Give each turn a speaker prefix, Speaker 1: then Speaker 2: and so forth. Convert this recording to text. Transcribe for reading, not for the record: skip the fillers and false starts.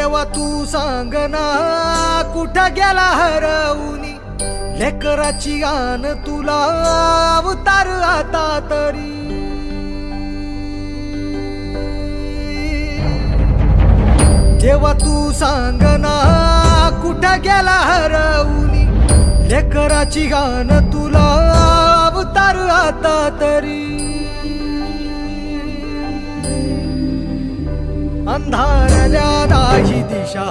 Speaker 1: देवा तू सांग ना कुठं गेला हरवूनी लेकराची आन तुला अवतार आता तरी देवा तू सांग ना कुठं गेला हरवूनी लेकराची गान तुला अवतार आता तरी अंधारल्या नाही दिशा